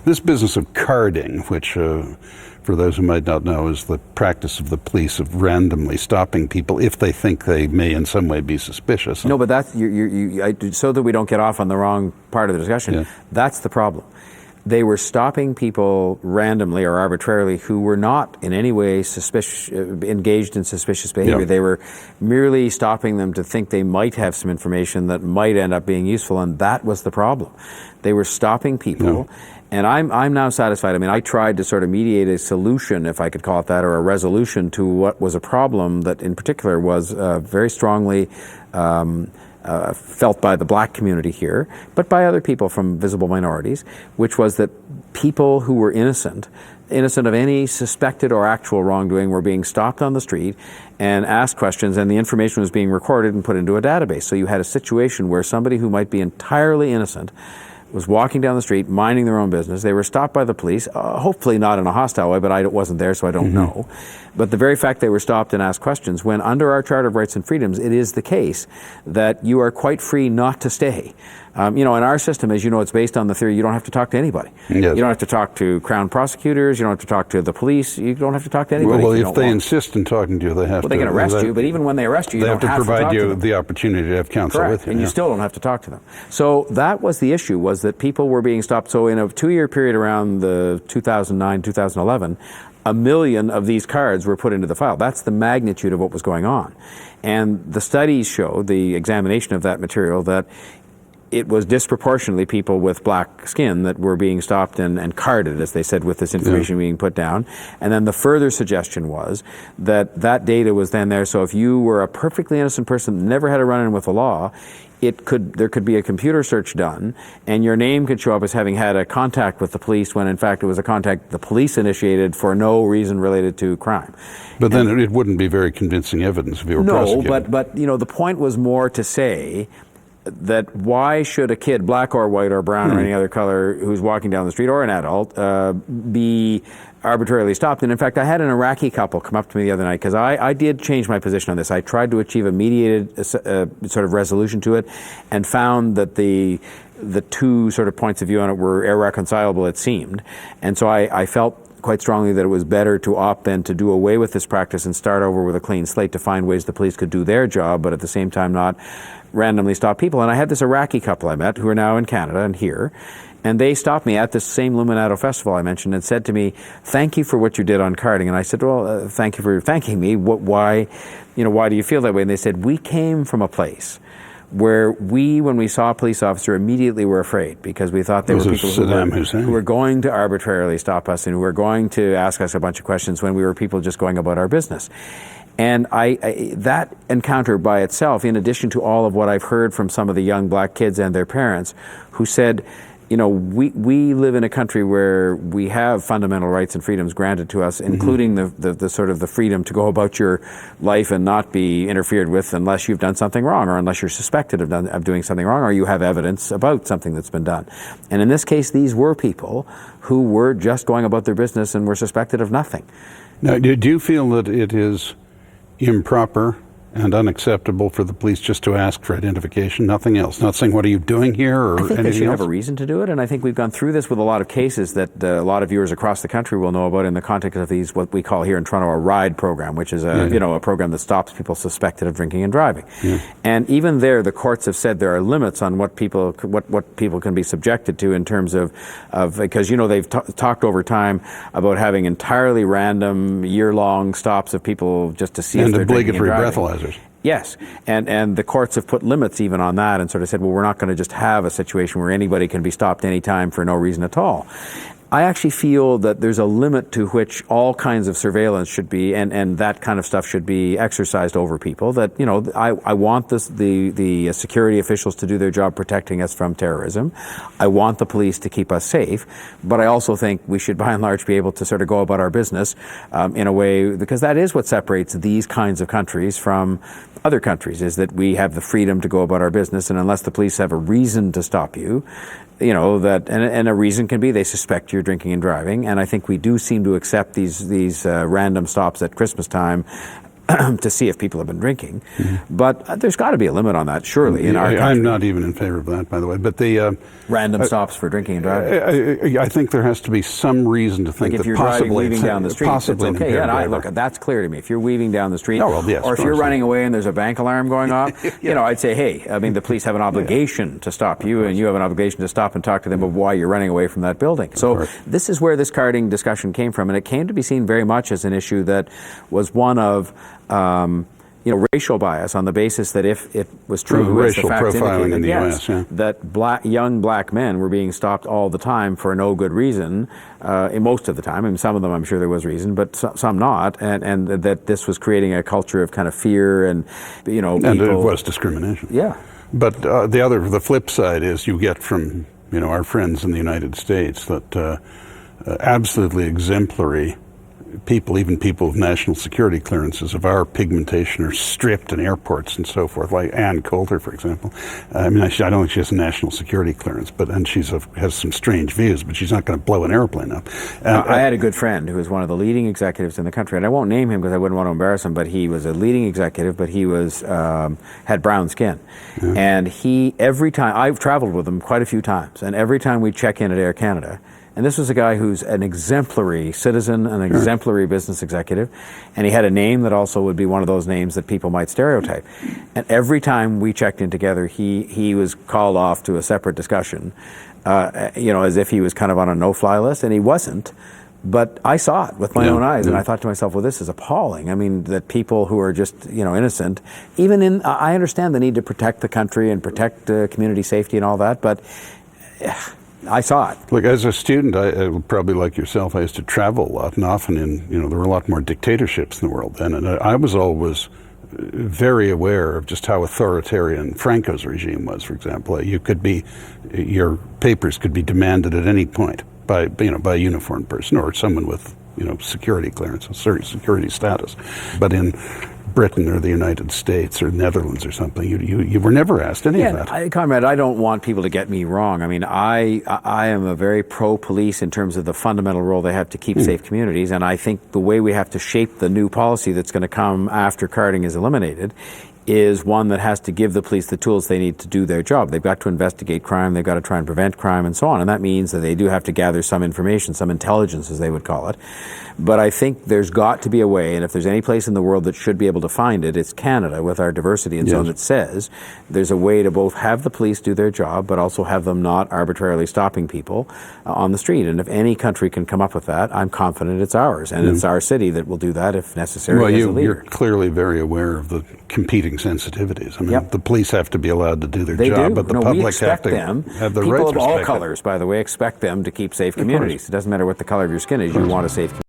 This business of carding, which for those who might not know, is the practice of the police of randomly stopping people if they think they may in some way be suspicious. No, but that's so that we don't get off on the wrong part of the discussion. Yeah. That's the problem. They were stopping people randomly or arbitrarily who were not in any way engaged in suspicious behavior. Yeah. They were merely stopping them to think they might have some information that might end up being useful, and that was the problem. They were stopping people. Yeah. And I'm now satisfied. I mean, I tried to sort of mediate a solution, if I could call it that, or a resolution to what was a problem that in particular was very strongly felt by the black community here, but by other people from visible minorities, which was that people who were innocent of any suspected or actual wrongdoing were being stopped on the street and asked questions, and the information was being recorded and put into a database. So you had a situation where somebody who might be entirely innocent was walking down the street, minding their own business. They were stopped by the police, hopefully not in a hostile way, but I wasn't there, so I don't know. But the very fact they were stopped and asked questions, when under our Charter of Rights and Freedoms, it is the case that you are quite free not to stay. In our system, as you know, it's based on the theory you don't have to talk to anybody. Yes. You don't have to talk to Crown prosecutors, you don't have to talk to the police, you don't have to talk to anybody. Well, if they insist in talking to you, they have to. Well, they can arrest you, but even when they arrest you, you don't have to provide talk to you them. the opportunity to have counsel Correct. with you. And you still don't have to talk to them. So that was the issue, was that people were being stopped. So in a 2-year period around the 2009, 2011, 1 million of these cards were put into the file. That's the magnitude of what was going on. And the studies show, the examination of that material, that it was disproportionately people with black skin that were being stopped and carded, as they said, with this information being put down. And then the further suggestion was that that data was then there. So if you were a perfectly innocent person, never had a run-in with the law, there could be a computer search done, and your name could show up as having had a contact with the police when in fact it was a contact the police initiated for no reason related to crime. But then it wouldn't be very convincing evidence if you were prosecuted. No, but the point was more to say that why should a kid, black or white or brown or any other color, who's walking down the street, or an adult, be arbitrarily stopped? And in fact, I had an Iraqi couple come up to me the other night, because I did change my position on this. I tried to achieve a mediated sort of resolution to it, and found that the two sort of points of view on it were irreconcilable, it seemed. And so I felt quite strongly that it was better to opt then to do away with this practice and start over with a clean slate, to find ways the police could do their job, but at the same time not randomly stop people. And I had this Iraqi couple I met who are now in Canada and here, and they stopped me at this same Luminato Festival I mentioned and said to me, "Thank you for what you did on carding." And I said, "Well, thank you for thanking me. Why do you feel that way?" And they said, "We came from a place where when we saw a police officer, immediately were afraid, because we thought they were people who were going to arbitrarily stop us and who were going to ask us a bunch of questions when we were people just going about our business." And that encounter by itself, in addition to all of what I've heard from some of the young black kids and their parents, who said, we live in a country where we have fundamental rights and freedoms granted to us, including the sort of the freedom to go about your life and not be interfered with unless you've done something wrong, or unless you're suspected of doing something wrong, or you have evidence about something that's been done. And in this case, these were people who were just going about their business and were suspected of nothing. Now, do you feel that it is improper and unacceptable for the police just to ask for identification, nothing else? Not saying, "What are you doing here?" or anything else? I think they should have a reason to do it, and I think we've gone through this with a lot of cases that a lot of viewers across the country will know about in the context of these, what we call here in Toronto, a RIDE program, which is a program that stops people suspected of drinking and driving. Yeah. And even there, the courts have said there are limits on what people can be subjected to in terms of because they've talked over time about having entirely random year-long stops of people just to see if they're drinking and driving. And obligatory breathalyzers. Yes, and the courts have put limits even on that, and sort of said, well, we're not going to just have a situation where anybody can be stopped anytime for no reason at all. I actually feel that there's a limit to which all kinds of surveillance should be, and that kind of stuff should be exercised over people. That, I want the security officials to do their job protecting us from terrorism. I want the police to keep us safe, but I also think we should, by and large, be able to sort of go about our business in a way, because that is what separates these kinds of countries from other countries, is that we have the freedom to go about our business, and unless the police have a reason to stop you, and a reason can be they suspect you're drinking and driving, and I think we do seem to accept these random stops at Christmas time to see if people have been drinking. But there's got to be a limit on that, surely, in our country. I'm not even in favor of that, by the way. But the random stops for drinking and driving. I think there has to be some reason to think Like if that you're possibly weaving down the street, it's okay. Yeah, driver. look, that's clear to me. If you're weaving down the street, Yes, or if you're running away and there's a bank alarm going off, I'd say, hey, I mean, the police have an obligation to stop you, and you have an obligation to stop and talk to them of why you're running away from that building. So this is where this carding discussion came from, and it came to be seen very much as an issue that was one of racial bias on the basis that if it was true, as the racial facts profiling indicated, in the US, that young black men were being stopped all the time for no good reason, most of the time. I mean, some of them I'm sure there was reason, but some not, and that this was creating a culture of kind of fear and people, and it was discrimination. Yeah. But the flip side is you get from our friends in the United States that absolutely exemplary people, even people with national security clearances of our pigmentation, are stripped in airports and so forth, like Ann Coulter, for example. I mean, I don't think she has a national security clearance, and has some strange views, but she's not going to blow an airplane up. I had a good friend who was one of the leading executives in the country, and I won't name him because I wouldn't want to embarrass him, but he was a leading executive, but he was had brown skin. And every time, I've traveled with him quite a few times, and every time we check in at Air Canada, and this was a guy who's an exemplary citizen, an exemplary business executive, and he had a name that also would be one of those names that people might stereotype. And every time we checked in together, he was called off to a separate discussion, as if he was kind of on a no-fly list, and he wasn't. But I saw it with my own eyes, and I thought to myself, well, this is appalling. I mean, that people who are just, innocent, I understand the need to protect the country and protect community safety and all that, but I saw it. Look, as a student, I probably like yourself, I used to travel a lot, and often there were a lot more dictatorships in the world then, and I was always very aware of just how authoritarian Franco's regime was, for example. Your papers could be demanded at any point by a uniformed person or someone with, security clearance, security status. But in Britain or the United States or Netherlands or something, you were never asked any of that. Comrade, I don't want people to get me wrong. I mean, I am a very pro-police in terms of the fundamental role they have to keep safe communities, and I think the way we have to shape the new policy that's going to come after carding is eliminated is one that has to give the police the tools they need to do their job. They've got to investigate crime, they've got to try and prevent crime, and so on. And that means that they do have to gather some information, some intelligence, as they would call it. But I think there's got to be a way, and if there's any place in the world that should be able to find it, it's Canada with our diversity and so on, that says there's a way to both have the police do their job, but also have them not arbitrarily stopping people on the street. And if any country can come up with that, I'm confident it's ours. And it's our city that will do that if necessary. Well, as a leader. You're clearly very aware of the competing sensitivities. I mean, the police have to be allowed to do their job, but the public have to have the right to People of all colors, by the way, expect them to keep safe communities. It doesn't matter what the color of your skin is, you want a safe community.